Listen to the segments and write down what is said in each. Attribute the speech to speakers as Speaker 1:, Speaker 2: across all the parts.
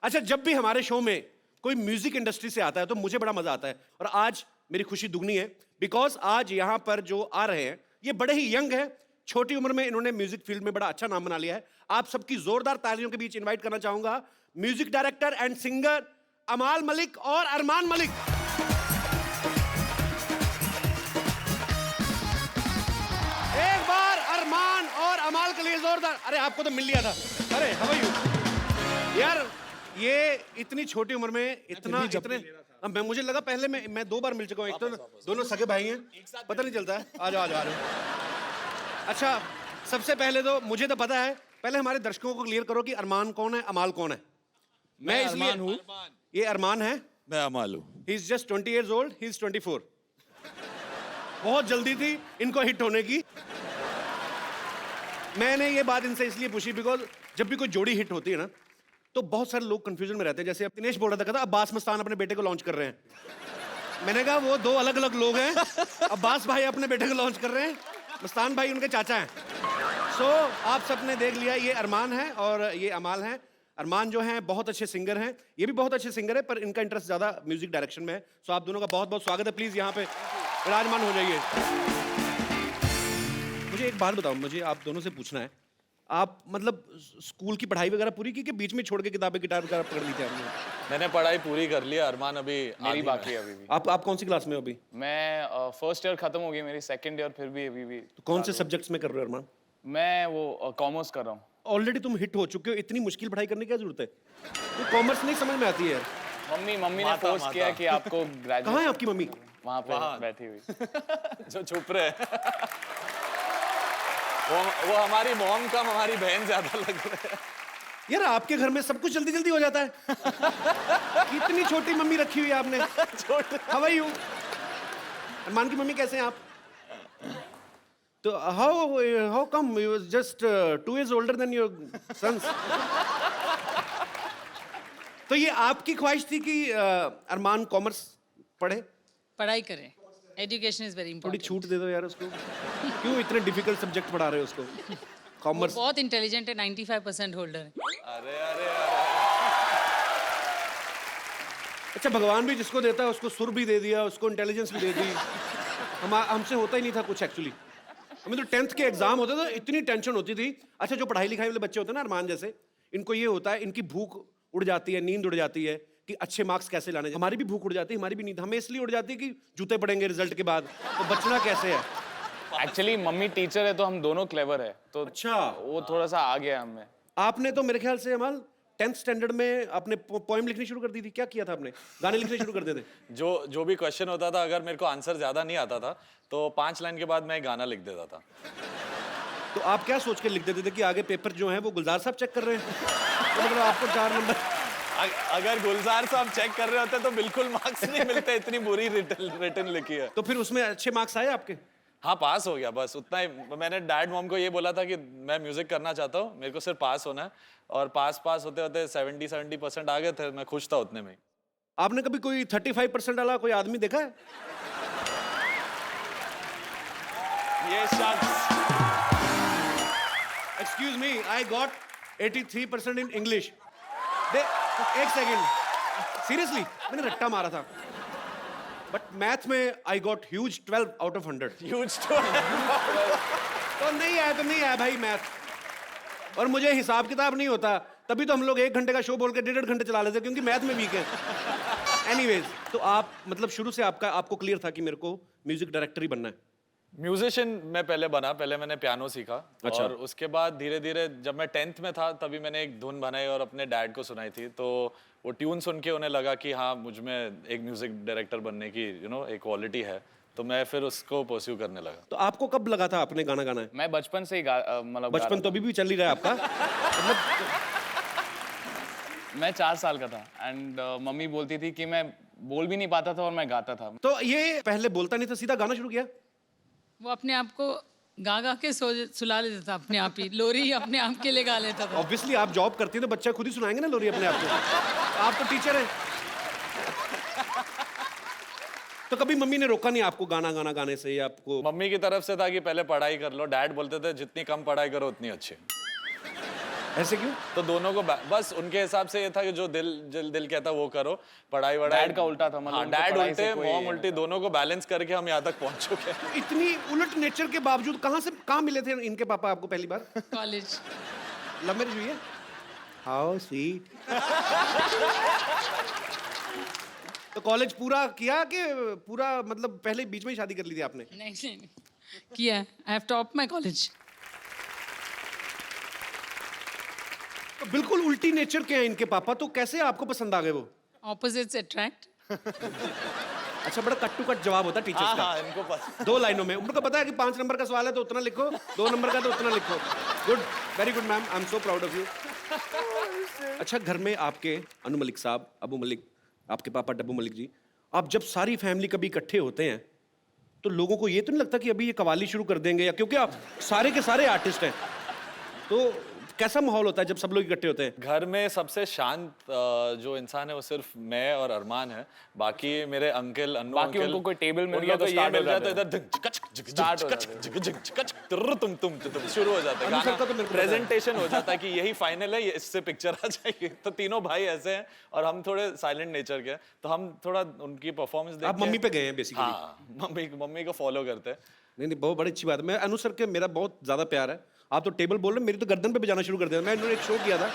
Speaker 1: अच्छा, जब भी हमारे शो में कोई म्यूजिक इंडस्ट्री से आता है तो मुझे बड़ा मजा आता है, और आज मेरी खुशी दुगनी है बिकॉज आज यहाँ पर जो आ रहे हैं ये बड़े ही यंग है, छोटी उम्र में इन्होंने म्यूजिक फील्ड में बड़ा अच्छा नाम बना लिया है। आप सबकी जोरदार तालियों के बीच इनवाइट करना चाहूंगा म्यूजिक डायरेक्टर एंड सिंगर अमाल मलिक और अरमान मलिक। एक बार अरमान और अमाल के लिए जोरदार। अरे आपको तो मिल लिया था। अरे हाउ आर यू यार, ये इतनी छोटी उम्र में इतना इतने मैं मुझे लगा पहले मैं 2 बार मिल चुका हूँ। एक तो दोनों सगे भाई हैं, पता नहीं चलता है। आ जाओ आ जाओ आ जाओ। अच्छा, सबसे पहले तो मुझे तो पता है, पहले हमारे दर्शकों को क्लियर करो कि अरमान कौन है, अमाल कौन है। मैं इसलिए
Speaker 2: अरमान हूँ।
Speaker 1: ये अरमान है,
Speaker 2: मैं अमाल हूँ।
Speaker 1: He is just 20 years old, he is 24। बहुत जल्दी थी इनको हिट होने की। मैंने ये बात इनसे इसलिए पूछी बिकॉज जब भी कोई जोड़ी हिट होती है ना तो बहुत सारे लोग कंफ्यूजन में रहते हैं। जैसे अब दिनेश बोल रहा था, कहता अब्बास मस्तान अपने बेटे को लॉन्च कर रहे हैं। मैंने कहा वो 2 अलग अलग लोग हैं। अब्बास भाई अपने बेटे को लॉन्च कर रहे हैं, मस्तान भाई उनके चाचा हैं। सो आप सबने देख लिया, ये अरमान है और ये अमाल है। अरमान जो हैं बहुत अच्छे सिंगर हैं, ये भी बहुत अच्छे सिंगर है, पर इनका इंटरेस्ट ज्यादा म्यूजिक डायरेक्शन में है। सो आप दोनों का बहुत बहुत स्वागत है। प्लीज यहाँ पे विराजमान हो जाइए। मुझे एक बात बताओ, मुझे आप दोनों से पूछना है, आप मतलब स्कूल की पढ़ाई वगैरह पूरी की कि बीच में छोड़ के किताबें गिटार वगैरह पकड़ ली थी आपने?
Speaker 3: मैंने पढ़ाई पूरी कर ली। अरमान अभी
Speaker 4: मेरी बाकी है अभी भी।
Speaker 1: आप कौन सी क्लास में हो अभी?
Speaker 4: मैं फर्स्ट ईयर खत्म हो गई मेरी, सेकंड ईयर फिर भी अभी भी।
Speaker 1: तो कौन से सब्जेक्ट्स में कर रहे हो अरमान?
Speaker 4: मैं वो कॉमर्स कर रहा हूँ।
Speaker 1: ऑलरेडी तुम हिट हो चुके हो, इतनी मुश्किल पढ़ाई करने की क्या जरूरत है? तो कॉमर्स नहीं समझ में आती है यार।
Speaker 4: मम्मी ने फोर्स किया कि आपको ग्रेजुएट।
Speaker 1: कहाँ है आपकी मम्मी?
Speaker 4: वहाँ पे बैठी हुई।
Speaker 3: जो चुप रहे वो हमारी मॉम कम हमारी बहन ज्यादा लग रहे हैं।
Speaker 1: यार आपके घर में सब कुछ जल्दी जल्दी हो जाता है। कितनी छोटी मम्मी रखी हुई है आपने। How are you? अरमान की मम्मी कैसे हैं आप? तो how come you just 2 years older than your sons? तो ये आपकी ख्वाहिश थी कि अरमान कॉमर्स पढ़े?
Speaker 5: पढ़ाई करें, एजुकेशन इज वेरी
Speaker 1: थोड़ी
Speaker 5: इंपॉर्टेंट।
Speaker 1: छूट दे दो यार उसको। क्यों इतने डिफिकल्ट सब्जेक्ट पढ़ा रहे हो उसको? कॉमर्स
Speaker 5: बहुत इंटेलिजेंट है, 95% होल्डर है।
Speaker 3: अरे अरे
Speaker 1: अच्छा, भगवान भी जिसको देता है उसको सुर भी दे दिया, उसको इंटेलिजेंस भी दे दी। हमसे होता ही नहीं था कुछ एक्चुअली। हमें तो 10th के एग्जाम होते थे, इतनी टेंशन होती थी। अच्छा, जो पढ़ाई लिखाई वाले बच्चे होते हैं ना अरमान जैसे, इनको ये होता है, इनकी भूख उड़ जाती है, नींद उड़ जाती है कि अच्छे मार्क्स कैसे लाने। हमारी भी भूख उड़ जाती है, हमारी भी नींद हमें इसलिए उड़ जाती है कि जूते पड़ेंगे रिजल्ट के बाद, तो बचना कैसे है।
Speaker 4: एक्चुअली मम्मी टीचर है तो हम दोनों क्लेवर है, तो
Speaker 1: अच्छा,
Speaker 4: वो थोड़ा सा आ गया हमें।
Speaker 1: आपने तो मेरे ख्याल से अमल 10th स्टैंडर्ड में आपने पोएम लिखनी शुरू कर दी थी। क्या किया था आपने? गाने लिखने शुरू कर देते?
Speaker 3: जो भी क्वेश्चन होता था, अगर मेरे को आंसर ज्यादा नहीं आता था तो 5 लाइन के बाद मैं गाना लिख देता था।
Speaker 1: तो आप क्या सोच के लिख देते थे कि आगे पेपर जो है वो गुलजार साहब चेक कर रहे हैं? तो मतलब आपको 4 नंबर।
Speaker 3: अगर गुलजार साहब चेक कर रहे होते तो बिल्कुल मार्क्स नहीं मिलते, इतनी बुरी रिटर्न लिखी है।
Speaker 1: तो फिर उसमें अच्छे मार्क्स आए आपके?
Speaker 3: हाँ, पास हो गया, बस उतना ही। मैंने डैड मॉम को ये बोला था कि मैं म्यूजिक करना चाहता हूँ, मेरे को सिर्फ पास होना है, और पास होते होते 70% आ गए थे। मैं खुश था उतने में।
Speaker 1: आपने कभी कोई 35% वाला कोई आदमी देखा है?
Speaker 3: ये शख्स
Speaker 1: excuse me, I got 83% in English. एक सेकेंड, सीरियसली मैंने रट्टा मारा था, बट मैथ में I got huge 12 out of 100।
Speaker 3: Huge
Speaker 1: तो नहीं आया भाई मैथ। और मुझे हिसाब किताब नहीं होता, तभी तो हम लोग 1 घंटे का शो बोल के 1.5 घंटे चला लेते, क्योंकि मैथ में वीक है। एनीवेज, तो आप मतलब शुरू से आपको क्लियर था कि मेरे को म्यूजिक डायरेक्टर ही बनना है?
Speaker 3: म्यूजिशियन मैं पहले मैंने पियानो सीखा।
Speaker 1: अच्छा।
Speaker 3: और उसके बाद धीरे धीरे जब मैं 10th में था तभी मैंने एक धुन बनाई और अपने डैड को सुनाई थी, तो वो ट्यून सुन के उन्हें लगा कि हाँ, मुझ में एक म्यूजिक डायरेक्टर बनने की एक क्वालिटी है, तो मैं फिर उसको परस्यू करने लगा।
Speaker 1: तो आपको कब लगा था अपने गाना गाना है?
Speaker 4: मैं बचपन से ही मतलब
Speaker 1: बचपन तो अभी भी चल ही रहा है आपका। मतलब
Speaker 4: मैं 4 साल का था एंड मम्मी बोलती थी कि मैं बोल भी नहीं पाता था और मैं गाता था।
Speaker 1: तो ये पहले बोलता नहीं था, सीधा गाना शुरू किया?
Speaker 5: वो अपने आप को गा गा के सुला लेता था, अपने आप ही लोरी अपने आप के लिए गा लेता था।
Speaker 1: ऑब्वियसली आप जॉब करती हैं तो बच्चा खुद ही सुनाएंगे ना लोरी अपने आप को। आप तो टीचर हैं। तो कभी मम्मी ने रोका नहीं आपको गाना गाने से, या आपको?
Speaker 3: मम्मी की तरफ से था कि पहले पढ़ाई कर लो। डैड बोलते थे जितनी कम पढ़ाई करो उतनी अच्छी।
Speaker 1: ऐसे क्यों?
Speaker 3: तो दोनों को बस उनके हिसाब से ये था कि जो दिल कहता वो करो, पढ़ाई वढ़ाई।
Speaker 4: डैड का उल्टा था, मतलब
Speaker 3: हाँ,
Speaker 4: उनको
Speaker 3: डैड
Speaker 4: पढ़ाई से
Speaker 3: उल्टे
Speaker 4: कोई
Speaker 3: मॉम उल्टी, दोनों को बैलेंस करके हम यहाँ तक पहुंच चुके हैं।
Speaker 1: इतनी उलट नेचर के बावजूद कहाँ मिले थे इनके पापा आपको पहली बार?
Speaker 5: कॉलेज।
Speaker 1: लव मैरिज हुई है? How sweet. तो कॉलेज पूरा किया कि पूरा मतलब पहले बीच में ही शादी कर ली थी आपने?
Speaker 5: नहीं किया। I have top my college.
Speaker 1: तो बिल्कुल उल्टी नेचर के हैं इनके पापा, तो कैसे आपको पसंद आ गए वो?
Speaker 5: Opposites attract.
Speaker 1: अच्छा, बड़ा कट टू कट जवाब होता है टीचर्स का।
Speaker 3: हाँ, इनको पता।
Speaker 1: 2 लाइनों में उनको पता है कि 5 नंबर का सवाल है तो उतना लिखो, 2 नंबर का तो उतना लिखो। Good, very good ma'am, I am so proud of you. अच्छा, घर में आपके अनु मलिक साहब, अबू मलिक, आपके पापा डब्बू मलिक जी, आप जब सारी फैमिली कभी इकट्ठे होते हैं तो लोगों को ये तो नहीं लगता कि अभी ये कवाली शुरू कर देंगे, या क्योंकि आप सारे के सारे आर्टिस्ट हैं, तो कैसा माहौल होता है जब सब लोग इकट्ठे होते हैं?
Speaker 3: घर में सबसे शांत जो इंसान है वो सिर्फ मैं और अरमान है। बाकी मेरे अंकल, अन्नू
Speaker 4: बाकी
Speaker 3: अंकल,
Speaker 4: उनको कोई टेबल मिल
Speaker 3: उनको
Speaker 4: गया तो
Speaker 3: ये
Speaker 4: start हो
Speaker 3: मिल गया तो
Speaker 4: जाते
Speaker 3: इधर
Speaker 4: Start हो
Speaker 3: तुम शुरू हो जाता है
Speaker 1: अन्नू सर का तो मेरे
Speaker 3: गाना,
Speaker 1: को पता है।
Speaker 3: प्रेजेंटेशन हो जाता है कि यही फाइनल है, ये इससे पिक्चर आ जाएगी। तो तीनों भाई ऐसे हैं और हम थोड़े साइलेंट नेचर के हैं, तो हम थोड़ा उनकी परफॉर्मेंस देख
Speaker 1: आप मम्मी पे गए हैं बेसिकली?
Speaker 3: हाँ, मम्मी को फॉलो करते हैं।
Speaker 1: नहीं, बहुत बड़ी अच्छी बात है। मैं अनु सर के मेरा बहुत ज्यादा प्यार है। आप तो टेबल बोल रहे हैं, मेरी तो गर्दन पे बजाना शुरू कर दिया। मैं इन्होंने एक शो किया था,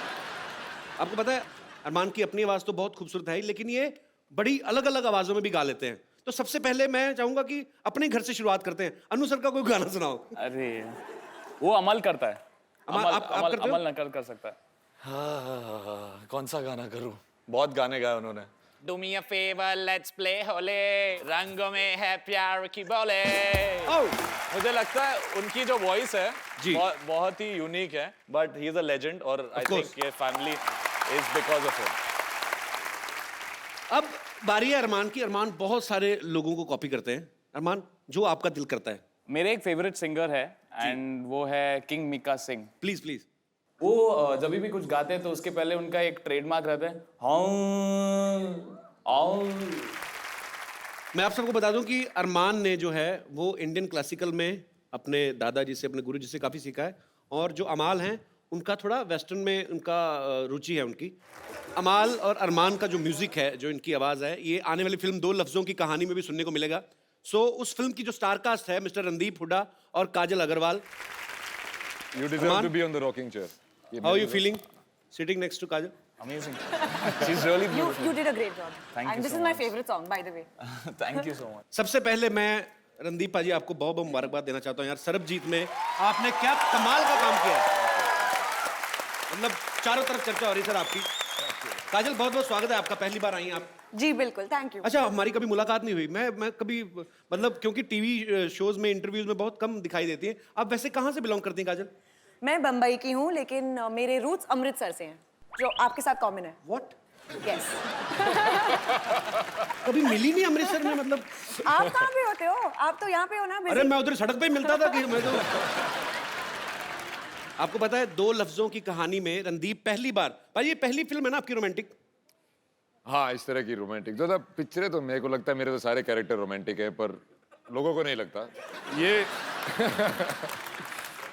Speaker 1: आपको पता है, अरमान की अपनी आवाज तो बहुत खूबसूरत है, लेकिन ये बड़ी अलग अलग आवाजों में भी गा लेते हैं। तो सबसे पहले मैं चाहूंगा कि अपने घर से शुरुआत करते हैं। अनु सर का कोई गाना सुनाओ।
Speaker 4: अरे वो अमल करता है।
Speaker 1: आप करते हो?
Speaker 4: अमल नकल कर सकता है।
Speaker 3: हाँ, कौन सा गाना करूं? बहुत गाने गाए उन्होंने।
Speaker 4: Do me a favor, let's play होले, रंगों में है प्यार की बोले।
Speaker 3: मुझे लगता है उनकी जो वॉइस है
Speaker 1: जी।
Speaker 3: बहुत ही यूनिक है, but he is a legend और आई
Speaker 1: course.
Speaker 3: थिंक ये family is because of him.
Speaker 1: अब बारी है अरमान की। अरमान बहुत सारे लोगों को कॉपी करते हैं। अरमान, जो आपका दिल करता है।
Speaker 4: मेरे एक फेवरेट सिंगर है एंड वो है king Mika Singh.
Speaker 1: Please please.
Speaker 4: वो जब भी कुछ गाते हैं तो उसके पहले उनका एक ट्रेडमार्क रहता है, हाँ।
Speaker 1: मैं आप सबको बता दूं कि अरमान ने जो है वो इंडियन क्लासिकल में अपने दादाजी से, अपने गुरुजी से काफ़ी सीखा है, और जो अमाल हैं उनका थोड़ा वेस्टर्न में उनका रुचि है उनकी। अमाल और अरमान का जो म्यूजिक है, जो इनकी आवाज़ है, ये आने वाली फिल्म 2 लफ्ज़ों की कहानी में भी सुनने को मिलेगा। सो उस फिल्म की जो स्टारकास्ट है, मिस्टर रणदीप हुड्डा और काजल Agarwal.
Speaker 2: You deserve to be on the rocking chair.
Speaker 1: How are you feeling sitting next to Kajal?
Speaker 4: Amazing. She's really
Speaker 6: You
Speaker 4: beautiful.
Speaker 6: did a great job.
Speaker 4: Thank
Speaker 6: and
Speaker 4: you
Speaker 6: this
Speaker 4: so
Speaker 6: is my
Speaker 4: much.
Speaker 6: favorite song, by the way.
Speaker 4: Thank you so much.
Speaker 1: सबसे पहले मैं रणदीप पाजी आपको बहुत बहुत मुबारकबाद देना चाहता हूँ यार। सरबजीत में आपने क्या कमाल का काम किया है, मतलब चारों तरफ चर्चा हो रही है सर आपकी। काजल, बहुत बहुत स्वागत है आपका, पहली बार आई हैं आप।
Speaker 6: जी बिल्कुल, थैंक यू।
Speaker 1: अच्छा, हमारी कभी मुलाकात नहीं हुई। मैं कभी मतलब क्योंकि टीवी शोज में, इंटरव्यूज में बहुत कम दिखाई देती हैं। आप वैसे कहाँ से बिलोंग करती हैं काजल?
Speaker 6: मैं बम्बई की हूँ, लेकिन मेरे रूट्स अमृतसर से हैं, जो आपके साथ कॉमन है।
Speaker 1: व्हाट?
Speaker 6: यस।
Speaker 1: कभी मिली नहीं अमृतसर में, मतलब?
Speaker 6: आप कहाँ पे होते हो? आप तो यहाँ पे हो ना। busy?
Speaker 1: अरे मैं उधर सड़क पे ही मिलता था कि मैं तो। आपको पता है 2 लफ्जों की कहानी में रणदीप पहली बार, भाई ये पहली फिल्म है ना आपकी रोमांटिक?
Speaker 2: हाँ, इस तरह की रोमांटिक ज्यादा पिक्चरें तो मेरे को लगता है मेरे तो सारे कैरेक्टर रोमांटिक है, पर लोगों को नहीं लगता ये।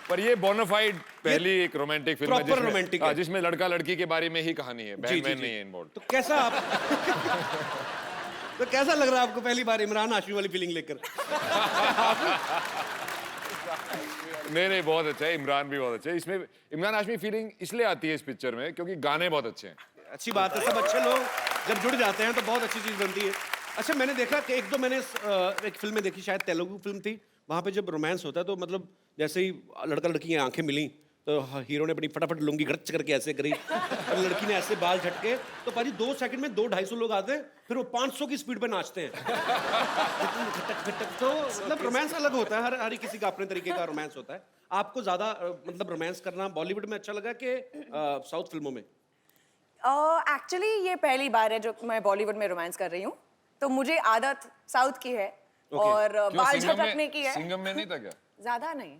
Speaker 2: पर ये बोनाफाइड पहली एक रोमांटिक फिल्म है
Speaker 1: proper romantic है।
Speaker 2: जिसमें लड़का लड़की के बारे में ही कहानी है,
Speaker 1: जी,
Speaker 2: बहन
Speaker 1: जी,
Speaker 2: बहन
Speaker 1: जी।
Speaker 2: नहीं है इन्वॉल्व।
Speaker 1: तो कैसा आप तो कैसा लग रहा है आपको पहली बार इमरान हाशमी वाली फीलिंग लेकर?
Speaker 2: नहीं, बहुत अच्छा है। इमरान भी बहुत अच्छा है इसमें। इमरान हाशमी फीलिंग इसलिए आती है इस पिक्चर में क्योंकि गाने बहुत अच्छे हैं।
Speaker 1: अच्छी बात है, सब अच्छे लोग जब जुड़ जाते हैं तो बहुत अच्छी चीज बनती है। अच्छा, मैंने देखा कि एक दो मैंने एक फिल्म में देखी, शायद तेलुगु फिल्म थी, वहाँ पे जब रोमांस होता है तो मतलब जैसे ही लड़का लड़की की आंखें मिली तो हीरो ने अपनी फटाफट लुंगी गड़च करके ऐसे करी और लड़की ने ऐसे बाल झटके, तो पाजी 2 सेकंड में 200-250 लोग आते हैं, फिर वो 500 की स्पीड पे नाचते हैं। खटक खटक। तो मतलब रोमांस अलग होता है, हर किसी का अपने तरीके का रोमांस होता है। आपको ज्यादा मतलब रोमांस करना बॉलीवुड में अच्छा लगा कि साउथ फिल्मों में?
Speaker 6: एक्चुअली ये पहली बार है जो मैं बॉलीवुड में रोमांस कर रही हूँ, तो मुझे आदत साउथ की है और बाल झटकने की है।
Speaker 2: सिंघम में नहीं था क्या?
Speaker 6: ज्यादा नहीं।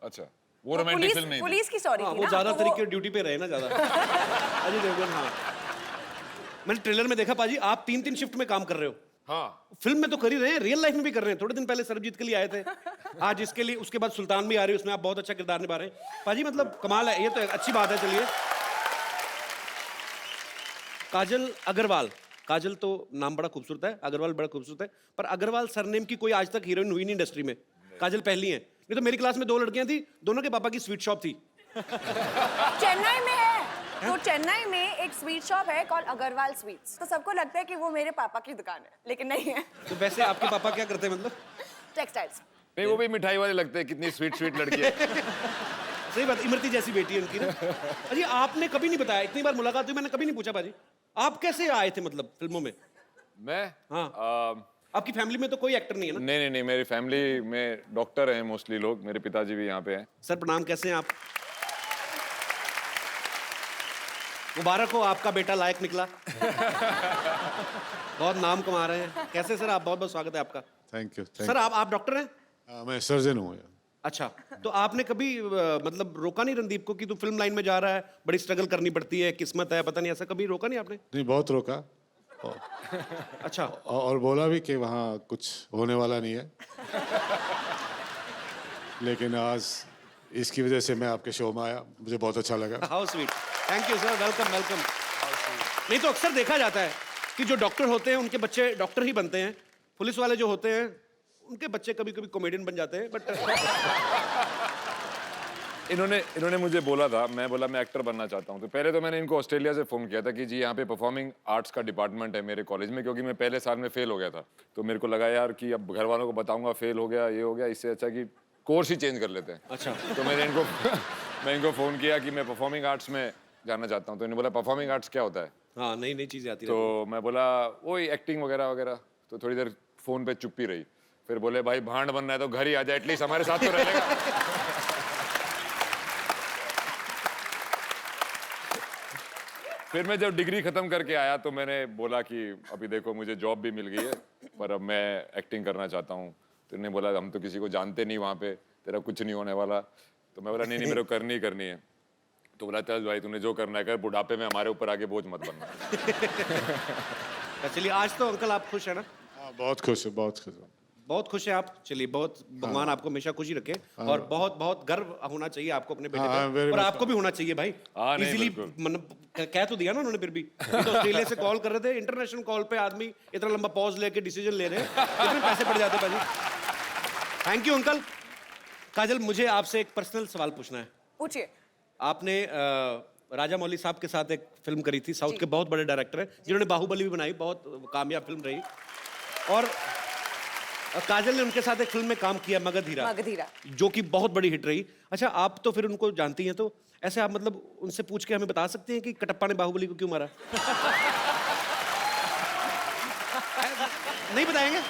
Speaker 2: अच्छा, वो रोमांटिक फिल्म नहीं थी।
Speaker 6: पुलिस की स्टोरी
Speaker 1: हाँ,
Speaker 6: थी
Speaker 1: वो
Speaker 6: ना,
Speaker 1: ज्यादा
Speaker 6: तो
Speaker 1: तरीके ड्यूटी पे रहे ना ज्यादा। अजय देवगन, हाँ। मैंने ट्रेलर में देखा पाजी आप 3-3 शिफ्ट में काम कर रहे हो।
Speaker 2: हाँ,
Speaker 1: फिल्म में तो कर ही रहे हैं, रियल लाइफ में भी कर रहे हैं। थोड़े दिन पहले सरबजीत के लिए आए थे, आज इसके लिए, उसके बाद सुल्तान भी आ रही है, उसमें आप बहुत अच्छा किरदार निभा रहे हैं पाजी। मतलब कमाल है, ये तो अच्छी बात है। चलिए काजल अग्रवाल, काजल तो नाम बड़ा खूबसूरत है, अग्रवाल बड़ा खूबसूरत है, पर अग्रवाल सरनेम की कोई आज तक हीरोइन हुई नहीं इंडस्ट्री में। काजल पहली है। नहीं तो मेरी क्लास में 2 लड़कियां थी, दोनों के पापा की स्वीट शॉप थी।
Speaker 6: चेन्नई में है, तो चेन्नई में एक स्वीट शॉप है कॉल्ड अग्रवाल स्वीट्स, तो सबको लगता है कि वो मेरे पापा की दुकान है, लेकिन नहीं है।
Speaker 1: तो वैसे आपके पापा क्या करते हैं मतलब?
Speaker 6: टेक्सटाइल्स।
Speaker 2: नहीं, वो भी मिठाई वाले लगते हैं, कितनी स्वीट स्वीट लड़की है।
Speaker 1: सही बात, इमरती जैसी बेटी है उनकी ना। अजी आपने कभी नहीं बताया, इतनी बार मुलाकात हुई मैंने कभी नहीं पूछा बाजी, आप कैसे आए थे मतलब फिल्मों में?
Speaker 2: मैं
Speaker 1: हाँ। आपकी फैमिली में तो कोई एक्टर नहीं है ना?
Speaker 2: नहीं, मेरी फैमिली में डॉक्टर हैं मोस्टली लोग, मेरे पिताजी भी यहाँ पे हैं।
Speaker 1: सर प्रणाम, कैसे हैं आप? मुबारक हो, आपका बेटा लायक निकला। बहुत नाम कमा रहे हैं। कैसे सर आप? बहुत बहुत स्वागत है आपका।
Speaker 7: Thank you.
Speaker 1: सर आप डॉक्टर हैं?
Speaker 7: मैं सर्जन हूँ।
Speaker 1: अच्छा, तो आपने कभी मतलब रोका नहीं रणदीप को कि तू फिल्म लाइन में जा रहा है, बड़ी स्ट्रगल करनी पड़ती है, किस्मत है, पता नहीं, ऐसा कभी रोका नहीं आपने?
Speaker 7: नहीं, बहुत रोका
Speaker 1: अच्छा।
Speaker 7: और बोला भी कि वहाँ कुछ होने वाला नहीं है। लेकिन आज इसकी वजह से मैं आपके शो में आया, मुझे बहुत अच्छा लगा।
Speaker 1: How sweet, thank you sir, welcome welcome. नहीं तो अक्सर देखा जाता है कि जो डॉक्टर होते हैं उनके बच्चे डॉक्टर ही बनते हैं, पुलिस वाले जो होते हैं उनके बच्चे कभी कभी कॉमेडियन बन जाते हैं, बट
Speaker 2: इन्होंने मुझे बोला था, मैं बोला मैं एक्टर बनना चाहता हूँ। तो पहले तो मैंने इनको ऑस्ट्रेलिया से फ़ोन किया था कि जी यहाँ पे परफॉर्मिंग आर्ट्स का डिपार्टमेंट है मेरे कॉलेज में, क्योंकि मैं पहले साल में फेल हो गया था। तो मेरे को लगा यार कि अब घर वालों को बताऊंगा फेल हो गया, ये हो गया, इससे अच्छा कि कोर्स ही चेंज कर लेते हैं।
Speaker 1: अच्छा।
Speaker 2: तो मैं इनको फ़ोन किया कि मैं परफॉर्मिंग आर्ट्स में जाना चाहता हूँ। तो इन्होंने बोला परफॉर्मिंग आर्ट्स क्या होता है?
Speaker 1: हाँ, नई नई चीजें आती
Speaker 2: तो मैं बोला वही एक्टिंग वगैरह वगैरह। तो थोड़ी देर फ़ोन पे चुप्पी रही, फिर बोले भाई भांड बनना है तो घर ही आ जाए, एटलीस्ट हमारे साथ तो रहेगा। फिर मैं जब डिग्री खत्म करके आया तो मैंने बोला कि अभी देखो मुझे जॉब भी मिल गई है, पर अब मैं एक्टिंग करना चाहता हूँ। तो इन्होंने बोला हम तो किसी को जानते नहीं वहाँ पे, तेरा कुछ नहीं होने वाला। तो मैं बोला नहीं मेरे को करनी ही करनी है। तो बोला चल भाई तूने जो करना है कर, बुढ़ापे में हमारे ऊपर आके बोझ मत बनना।
Speaker 1: चलिए, आज तो अंकल आप खुश है ना?
Speaker 7: हाँ, बहुत खुश हूँ, बहुत खुश हूँ।
Speaker 1: बहुत खुश है आप। चलिए, बहुत भगवान आपको हमेशा खुशी रखे, और बहुत बहुत गर्व होना चाहिए आपको अपने बेटे
Speaker 7: हाँ,
Speaker 1: पे,
Speaker 7: very
Speaker 1: और
Speaker 7: much।
Speaker 1: आपको भी होना चाहिए भाई।
Speaker 2: हाँ, नहीं,
Speaker 1: इजीली
Speaker 2: बिल्कुल।
Speaker 1: मतलब कह तो दिया ना उन्होंने, फिर भी ये तो ऑस्ट्रेलिया से कॉल कर रहे थे, इंटरनेशनल कॉल पे आदमी इतना लंबा पॉज लेके डिसीजन ले रहे हैं, कितने पैसे पड़ जाते भाजी। Thank you uncle. काजल, मुझे आपसे एक पर्सनल सवाल पूछना है।
Speaker 6: पूछिए।
Speaker 1: आपने राजा मौली साहब के साथ एक फिल्म करी थी, साउथ के बहुत बड़े डायरेक्टर हैं जिन्होंने बाहुबली भी बनाई, बहुत कामयाब फिल्म रही, और काजल ने उनके साथ एक फिल्म में काम किया, मगधीरा, जो कि बहुत बड़ी हिट रही। अच्छा, आप तो फिर उनको जानती हैं, तो ऐसे आप मतलब उनसे पूछ के हमें बता सकते हैं कि कटप्पा ने बाहुबली को क्यों मारा? नहीं बताएंगे?